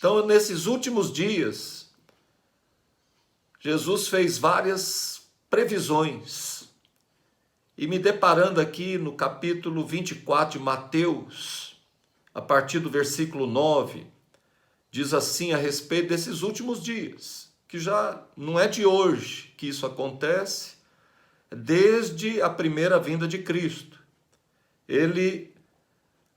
Então, nesses últimos dias, Jesus fez várias previsões. E me deparando aqui no capítulo 24 de Mateus, a partir do versículo 9, diz assim a respeito desses últimos dias, que já não é de hoje que isso acontece, desde a primeira vinda de Cristo. Ele,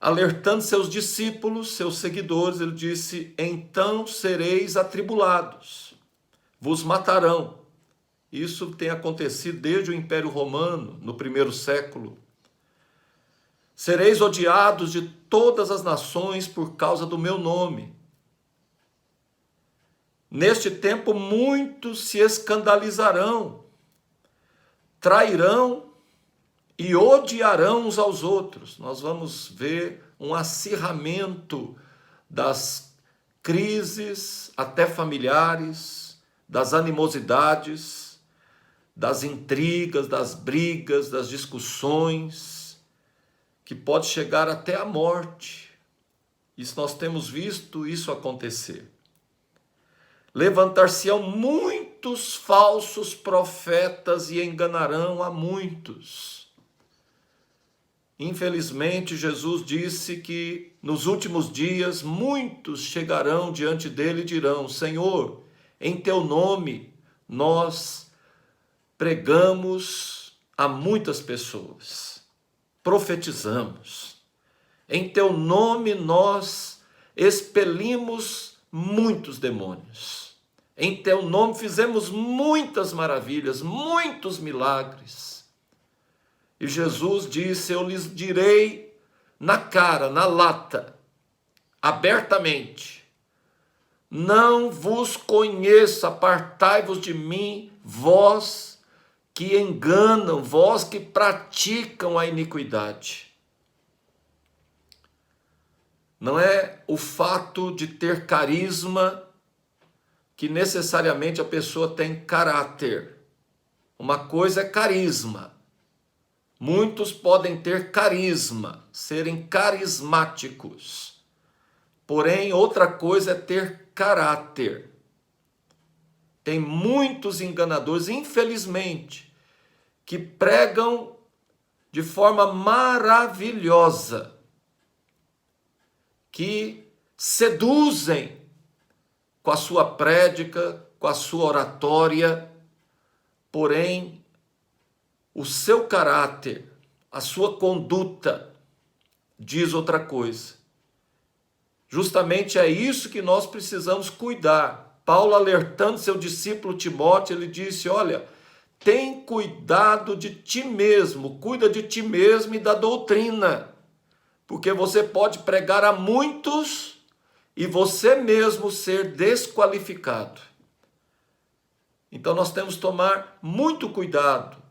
alertando seus discípulos, seus seguidores, ele disse: então sereis atribulados, vos matarão. Isso tem acontecido desde o Império Romano, no primeiro século. Sereis odiados de todas as nações por causa do meu nome. Neste tempo muitos se escandalizarão, trairão e odiarão uns aos outros. Nós vamos ver um acirramento das crises, até familiares, das animosidades, das intrigas, das brigas, das discussões, que pode chegar até a morte. Isso nós temos visto isso acontecer. Levantar-se-ão muitos falsos profetas e enganarão a muitos. Infelizmente, Jesus disse que nos últimos dias muitos chegarão diante dele e dirão: Senhor, em teu nome nós pregamos a muitas pessoas, profetizamos. Em teu nome nós expelimos muitos demônios. Em teu nome fizemos muitas maravilhas, muitos milagres. E Jesus disse: eu lhes direi na cara, na lata, abertamente: não vos conheço, apartai-vos de mim, vós que enganam, vós que praticam a iniquidade. Não é o fato de ter carisma que necessariamente a pessoa tem caráter. Uma coisa é carisma. Muitos podem ter carisma, serem carismáticos. Porém, outra coisa é ter caráter. Tem muitos enganadores, infelizmente, que pregam de forma maravilhosa, que seduzem com a sua prédica, com a sua oratória, porém, o seu caráter, a sua conduta, diz outra coisa. Justamente é isso que nós precisamos cuidar. Paulo, alertando seu discípulo Timóteo, ele disse: olha, tem cuidado de ti mesmo, cuida de ti mesmo e da doutrina, porque você pode pregar a muitos e você mesmo ser desqualificado. Então nós temos que tomar muito cuidado.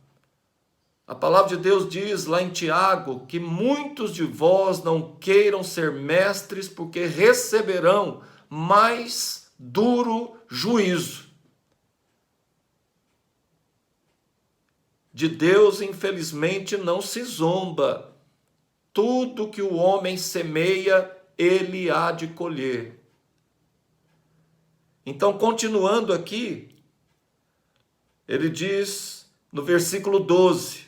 A palavra de Deus diz lá em Tiago que muitos de vós não queiram ser mestres, porque receberão mais duro juízo. De Deus, infelizmente, não se zomba. Tudo que o homem semeia, ele há de colher. Então, continuando aqui, ele diz no versículo 12: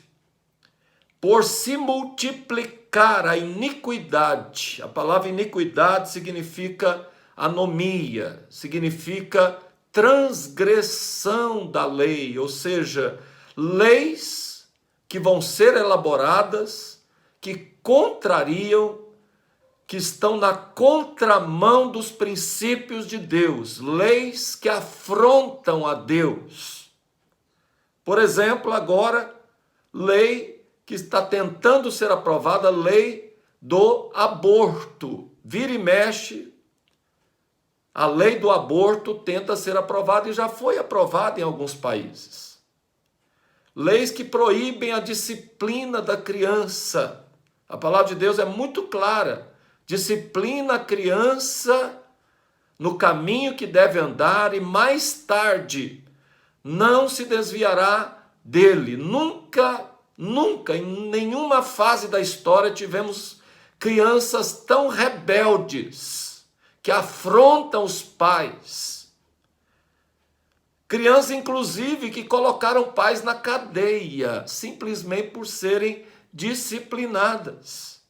por se multiplicar a iniquidade. A palavra iniquidade significa anomia, significa transgressão da lei, ou seja, leis que vão ser elaboradas, que contrariam, que estão na contramão dos princípios de Deus, leis que afrontam a Deus. Por exemplo, agora, lei que está tentando ser aprovada, lei do aborto. Vira e mexe, a lei do aborto tenta ser aprovada e já foi aprovada em alguns países. Leis que proíbem a disciplina da criança. A palavra de Deus é muito clara. Disciplina a criança no caminho que deve andar e mais tarde não se desviará dele. Nunca, em nenhuma fase da história tivemos crianças tão rebeldes que afrontam os pais. Crianças, inclusive, que colocaram pais na cadeia, simplesmente por serem disciplinadas.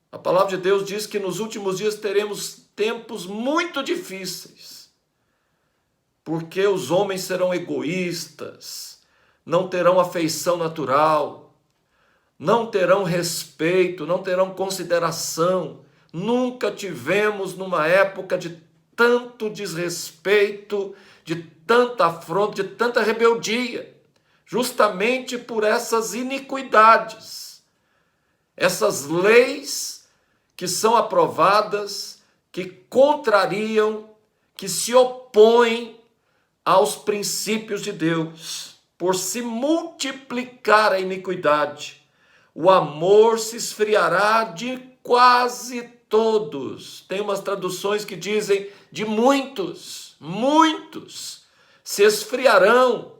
A palavra de Deus diz que nos últimos dias teremos tempos muito difíceis, porque os homens serão egoístas, não terão afeição natural, não terão respeito, não terão consideração. Nunca tivemos numa época de tanto desrespeito, de tanta afronta, de tanta rebeldia, justamente por essas iniquidades, essas leis que são aprovadas, que contrariam, que se opõem aos princípios de Deus. Por se multiplicar a iniquidade, o amor se esfriará de quase todos. Tem umas traduções que dizem de muitos, muitos se esfriarão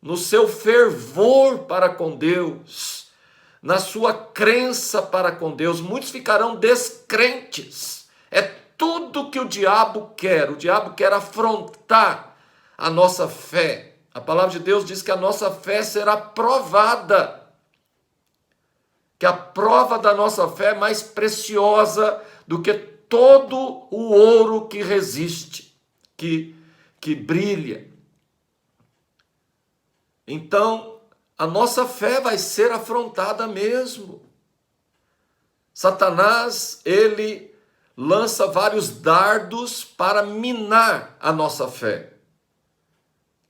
no seu fervor para com Deus, na sua crença para com Deus. Muitos ficarão descrentes. É tudo que o diabo quer. O diabo quer afrontar a nossa fé. A palavra de Deus diz que a nossa fé será provada, que a prova da nossa fé é mais preciosa do que todo o ouro que resiste, que brilha. Então, a nossa fé vai ser afrontada mesmo. Satanás, ele lança vários dardos para minar a nossa fé.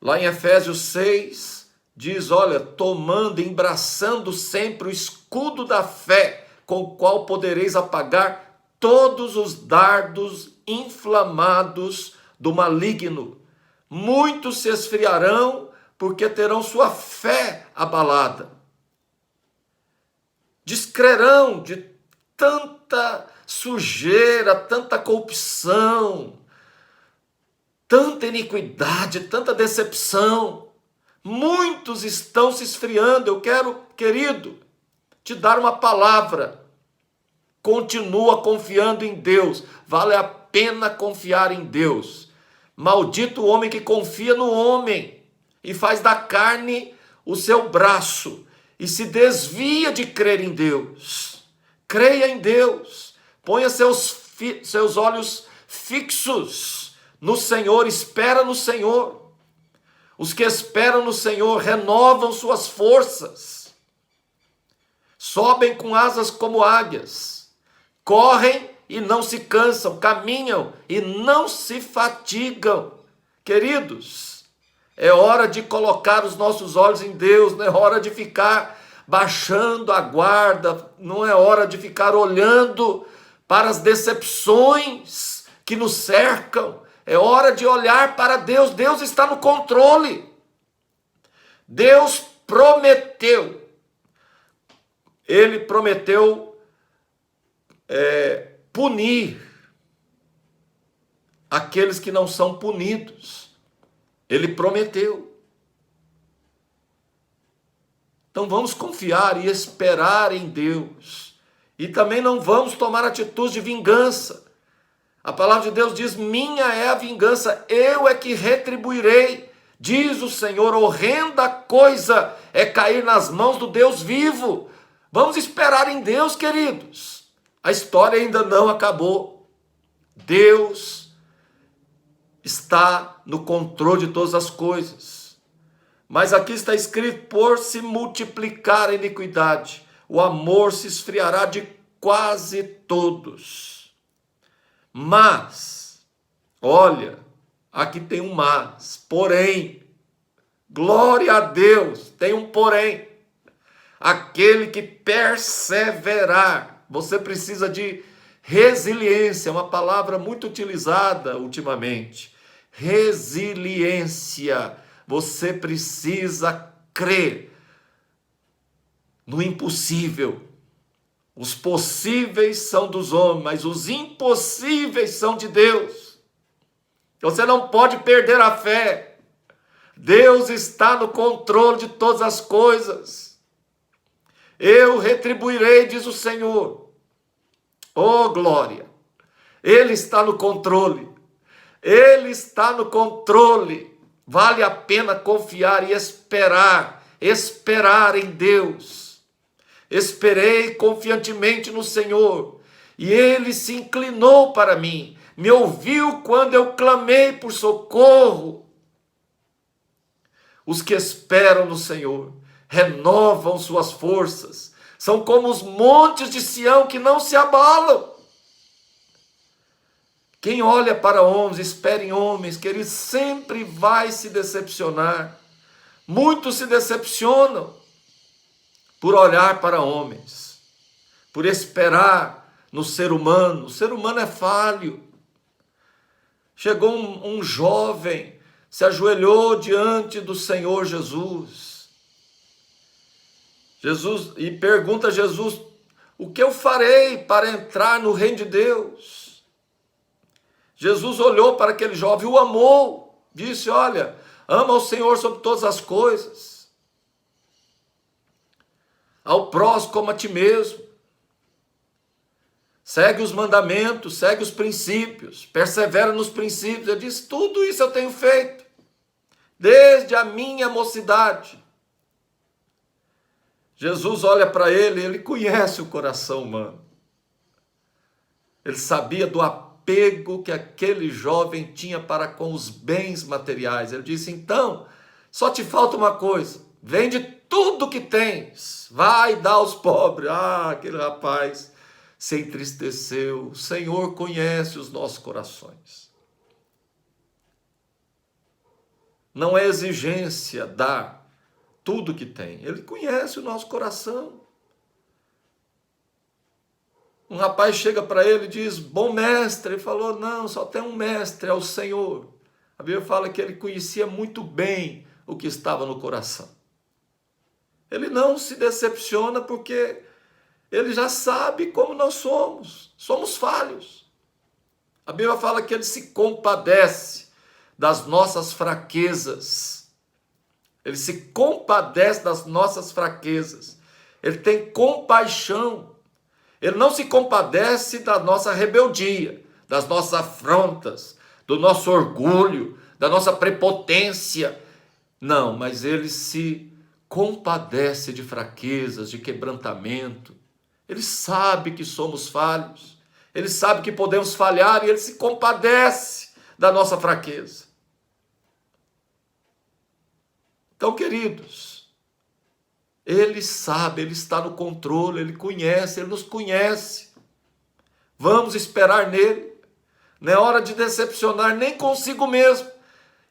Lá em Efésios 6, diz, olha, tomando, embraçando sempre o escudo da fé, com o qual podereis apagar todos os dardos inflamados do maligno. Muitos se esfriarão, porque terão sua fé abalada. Descrerão de tanta sujeira, tanta corrupção, tanta iniquidade, tanta decepção. Muitos estão se esfriando. Eu quero, querido, te dar uma palavra. Continua confiando em Deus. Vale a pena confiar em Deus. Maldito o homem que confia no homem e faz da carne o seu braço e se desvia de crer em Deus. Creia em Deus. Ponha seus olhos fixos no Senhor. Espera no Senhor. Os que esperam no Senhor renovam suas forças, sobem com asas como águias, correm e não se cansam, caminham e não se fatigam. Queridos, é hora de colocar os nossos olhos em Deus, não é hora de ficar baixando a guarda, não é hora de ficar olhando para as decepções que nos cercam. É hora de olhar para Deus. Deus está no controle. Deus prometeu. Ele prometeu punir aqueles que não são punidos. Ele prometeu. Então vamos confiar e esperar em Deus. E também não vamos tomar atitude de vingança. A palavra de Deus diz, minha é a vingança, eu é que retribuirei. Diz o Senhor, horrenda coisa é cair nas mãos do Deus vivo. Vamos esperar em Deus, queridos. A história ainda não acabou. Deus está no controle de todas as coisas. Mas aqui está escrito, por se multiplicar a iniquidade, o amor se esfriará de quase todos. Mas, olha, aqui tem um mas, porém, glória a Deus, tem um porém, aquele que perseverar. Você precisa de resiliência, uma palavra muito utilizada ultimamente, resiliência. Você precisa crer no impossível. Os possíveis são dos homens, mas os impossíveis são de Deus. Você não pode perder a fé. Deus está no controle de todas as coisas. Eu retribuirei, diz o Senhor. Oh, glória! Ele está no controle. Ele está no controle. Vale a pena confiar e esperar em Deus. Esperei confiantemente no Senhor, e Ele se inclinou para mim, me ouviu quando eu clamei por socorro. Os que esperam no Senhor renovam suas forças, são como os montes de Sião que não se abalam. Quem olha para homens, espera em homens, que ele sempre vai se decepcionar. Muitos se decepcionam por olhar para homens, por esperar no ser humano. O ser humano é falho. Chegou um jovem, se ajoelhou diante do Senhor Jesus. E pergunta a Jesus: o que eu farei para entrar no reino de Deus? Jesus olhou para aquele jovem, o amou, disse: olha, ama o Senhor sobre todas as coisas, ao próximo como a ti mesmo, segue os mandamentos, segue os princípios, persevera nos princípios. Ele disse: tudo isso eu tenho feito, desde a minha mocidade. Jesus olha para ele, ele conhece o coração humano, ele sabia do apego que aquele jovem tinha para com os bens materiais. Ele disse: então, só te falta uma coisa, vende tudo que tens, vai dar aos pobres. Aquele rapaz se entristeceu. O Senhor conhece os nossos corações. Não é exigência dar tudo que tem, Ele conhece o nosso coração. Um rapaz chega para ele e diz: bom mestre. Ele falou: não, só tem um mestre, é o Senhor. A Bíblia fala que ele conhecia muito bem o que estava no coração. Ele não se decepciona porque ele já sabe como nós somos falhos. A Bíblia fala que ele se compadece das nossas fraquezas. Ele se compadece das nossas fraquezas. Ele tem compaixão. Ele não se compadece da nossa rebeldia, das nossas afrontas, do nosso orgulho, da nossa prepotência. Não, mas ele se compadece de fraquezas, de quebrantamento. Ele sabe que somos falhos. Ele sabe que podemos falhar e ele se compadece da nossa fraqueza. Então, queridos, Ele sabe, Ele está no controle, Ele conhece, Ele nos conhece. Vamos esperar nele. Não é hora de decepcionar nem consigo mesmo.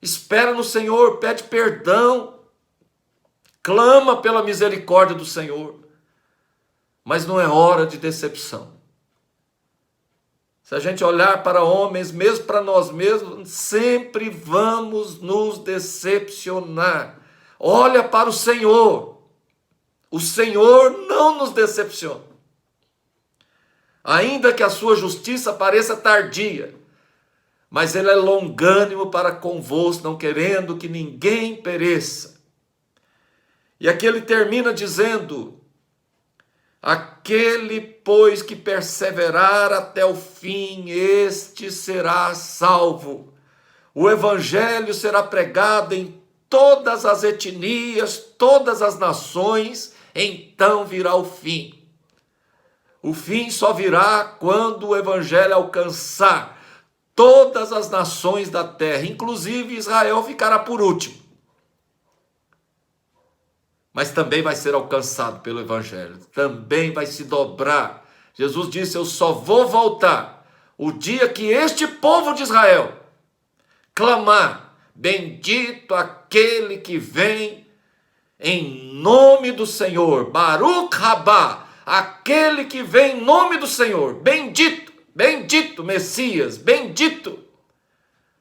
Espera no Senhor, pede perdão, clama pela misericórdia do Senhor. Mas não é hora de decepção. Se a gente olhar para homens, mesmo para nós mesmos, sempre vamos nos decepcionar. Olha para o Senhor. O Senhor não nos decepciona. Ainda que a sua justiça pareça tardia, mas Ele é longânimo para convosco, não querendo que ninguém pereça. E aqui ele termina dizendo: aquele, pois, que perseverar até o fim, este será salvo. O evangelho será pregado em todas as etnias, todas as nações, então virá o fim. O fim só virá quando o evangelho alcançar todas as nações da terra, inclusive Israel ficará por último. Mas também vai ser alcançado pelo evangelho, também vai se dobrar. Jesus disse: eu só vou voltar o dia que este povo de Israel clamar: bendito aquele que vem em nome do Senhor, Baruch Rabá, aquele que vem em nome do Senhor, bendito, bendito Messias, bendito.